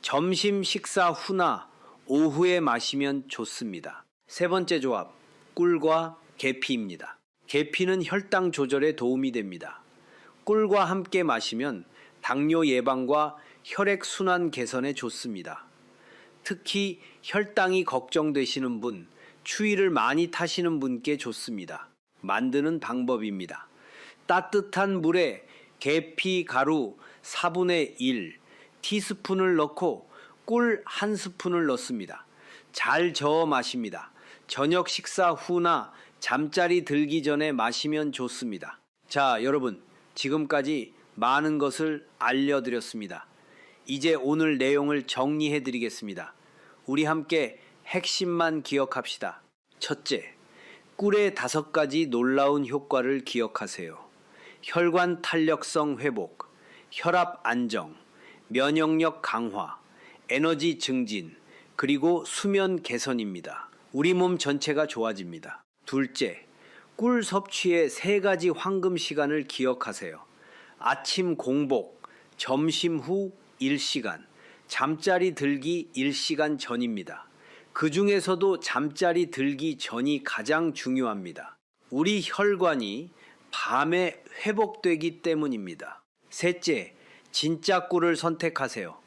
점심 식사 후나 오후에 마시면 좋습니다. 세 번째 조합, 꿀과 계피입니다. 계피는 혈당 조절에 도움이 됩니다. 꿀과 함께 마시면 당뇨 예방과 혈액순환 개선에 좋습니다. 특히 혈당이 걱정되시는 분, 추위를 많이 타시는 분께 좋습니다. 만드는 방법입니다. 따뜻한 물에 계피 가루 4분의 1 티스푼을 넣고 꿀 한 스푼을 넣습니다. 잘 저어 마십니다. 저녁 식사 후나 잠자리 들기 전에 마시면 좋습니다. 자, 여러분, 지금까지 많은 것을 알려드렸습니다. 이제 오늘 내용을 정리해 드리겠습니다. 우리 함께 핵심만 기억합시다. 첫째, 꿀의 5가지 놀라운 효과를 기억하세요. 혈관 탄력성 회복, 혈압 안정, 면역력 강화, 에너지 증진, 그리고 수면 개선입니다. 우리 몸 전체가 좋아집니다. 둘째, 꿀 섭취의 3가지 황금 시간을 기억하세요. 아침 공복, 점심 후 1시간, 잠자리 들기 1시간 전입니다. 그 중에서도 잠자리 들기 전이 가장 중요합니다. 우리 혈관이 밤에 회복되기 때문입니다. 셋째, 진짜 꿀을 선택하세요.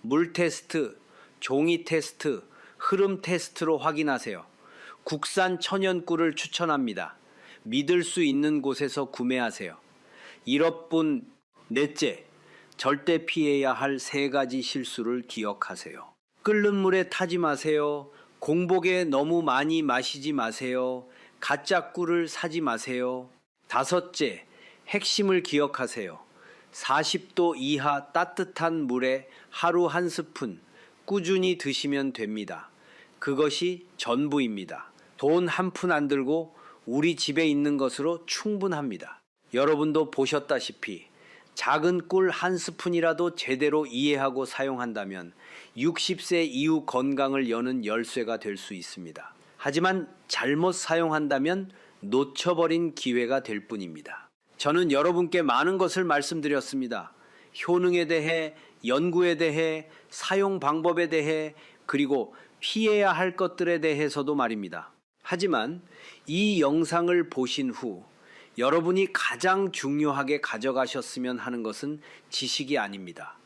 물 테스트, 종이 테스트, 흐름 테스트로 확인하세요. 국산 천연 꿀을 추천합니다. 믿을 수 있는 곳에서 구매하세요. 1업 넷째, 절대 피해야 할 3가지 실수를 기억하세요. 끓는 물에 타지 마세요. 공복에 너무 많이 마시지 마세요. 가짜 꿀을 사지 마세요. 5째, 핵심을 기억하세요. 40도 이하 따뜻한 물에 하루 한 스푼 꾸준히 드시면 됩니다. 그것이 전부입니다. 돈 한 푼 안 들고 우리 집에 있는 것으로 충분합니다. 여러분도 보셨다시피 작은 꿀 한 스푼이라도 제대로 이해하고 사용한다면 60세 이후 건강을 여는 열쇠가 될 수 있습니다. 하지만 잘못 사용한다면 놓쳐버린 기회가 될 뿐입니다. 저는 여러분께 많은 것을 말씀드렸습니다. 효능에 대해, 연구에 대해, 사용 방법에 대해, 그리고 피해야 할 것들에 대해서도 말입니다. 하지만 이 영상을 보신 후 여러분이 가장 중요하게 가져가셨으면 하는 것은 지식이 아닙니다.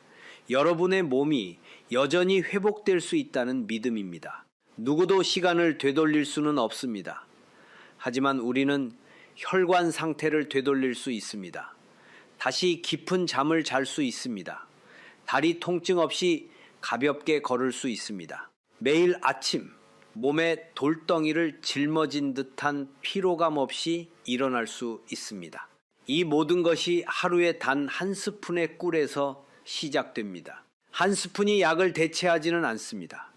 여러분의 몸이 여전히 회복될 수 있다는 믿음입니다. 누구도 시간을 되돌릴 수는 없습니다. 하지만 우리는 혈관 상태를 되돌릴 수 있습니다. 다시 깊은 잠을 잘 수 있습니다. 다리 통증 없이 가볍게 걸을 수 있습니다. 매일 아침 몸에 돌덩이를 짊어진 듯한 피로감 없이 일어날 수 있습니다. 이 모든 것이 하루에 단 한 스푼의 꿀에서 시작됩니다. 한 스푼이 약을 대체하지는 않습니다.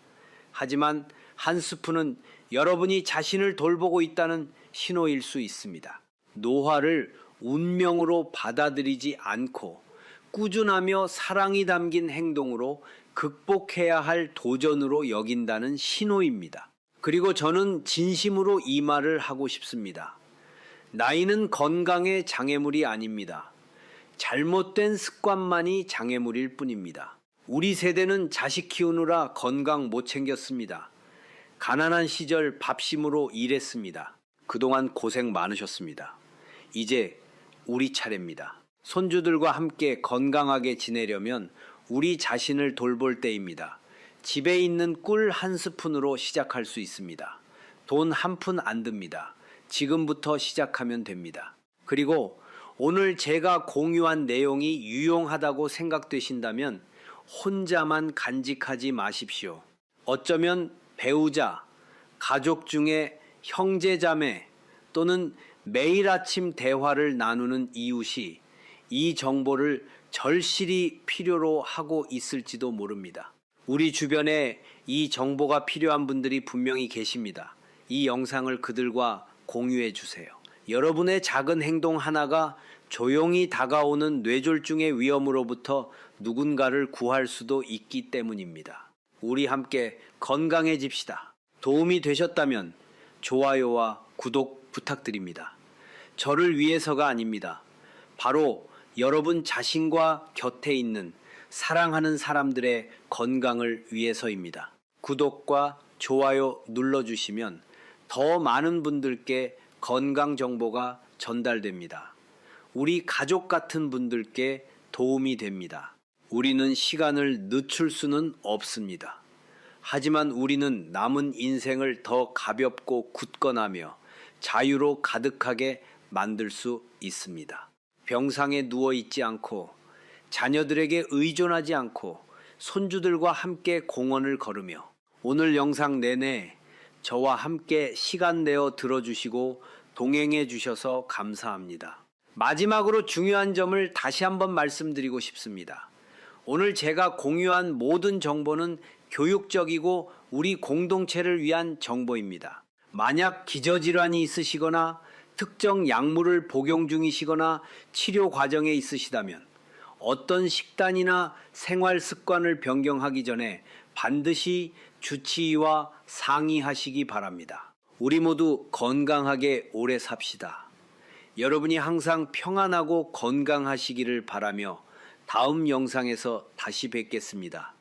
하지만 한 스푼은 여러분이 자신을 돌보고 있다는 신호일 수 있습니다. 노화를 운명으로 받아들이지 않고 꾸준하며 사랑이 담긴 행동으로 극복해야 할 도전으로 여긴다는 신호입니다. 그리고 저는 진심으로 이 말을 하고 싶습니다. 나이는 건강의 장애물이 아닙니다. 잘못된 습관만이 장애물일 뿐입니다. 우리 세대는 자식 키우느라 건강 못 챙겼습니다. 가난한 시절 밥심으로 일했습니다. 그동안 고생 많으셨습니다. 이제 우리 차례입니다. 손주들과 함께 건강하게 지내려면 우리 자신을 돌볼 때입니다. 집에 있는 꿀 한 스푼으로 시작할 수 있습니다. 돈 한 푼 안 듭니다. 지금부터 시작하면 됩니다. 그리고 오늘 제가 공유한 내용이 유용하다고 생각되신다면 혼자만 간직하지 마십시오. 어쩌면 배우자, 가족 중에 형제자매 또는 매일 아침 대화를 나누는 이웃이 이 정보를 절실히 필요로 하고 있을지도 모릅니다. 우리 주변에 이 정보가 필요한 분들이 분명히 계십니다. 이 영상을 그들과 공유해 주세요. 여러분의 작은 행동 하나가 조용히 다가오는 뇌졸중의 위험으로부터 누군가를 구할 수도 있기 때문입니다. 우리 함께 건강해집시다. 도움이 되셨다면 좋아요와 구독 부탁드립니다. 저를 위해서가 아닙니다. 바로 여러분 자신과 곁에 있는 사랑하는 사람들의 건강을 위해서입니다. 구독과 좋아요 눌러주시면 더 많은 분들께 건강 정보가 전달됩니다. 우리 가족 같은 분들께 도움이 됩니다. 우리는 시간을 늦출 수는 없습니다. 하지만 우리는 남은 인생을 더 가볍고 굳건하며 자유로 가득하게 만들 수 있습니다. 병상에 누워 있지 않고 자녀들에게 의존하지 않고 손주들과 함께 공원을 걸으며 오늘 영상 내내 저와 함께 시간 내어 들어주시고 동행해 주셔서 감사합니다. 마지막으로 중요한 점을 다시 한번 말씀드리고 싶습니다. 오늘 제가 공유한 모든 정보는 교육적이고 우리 공동체를 위한 정보입니다. 만약 기저질환이 있으시거나 특정 약물을 복용 중이시거나 치료 과정에 있으시다면 어떤 식단이나 생활 습관을 변경하기 전에 반드시 주치의와 상의하시기 바랍니다. 우리 모두 건강하게 오래 삽시다. 여러분이 항상 평안하고 건강하시기를 바라며 다음 영상에서 다시 뵙겠습니다.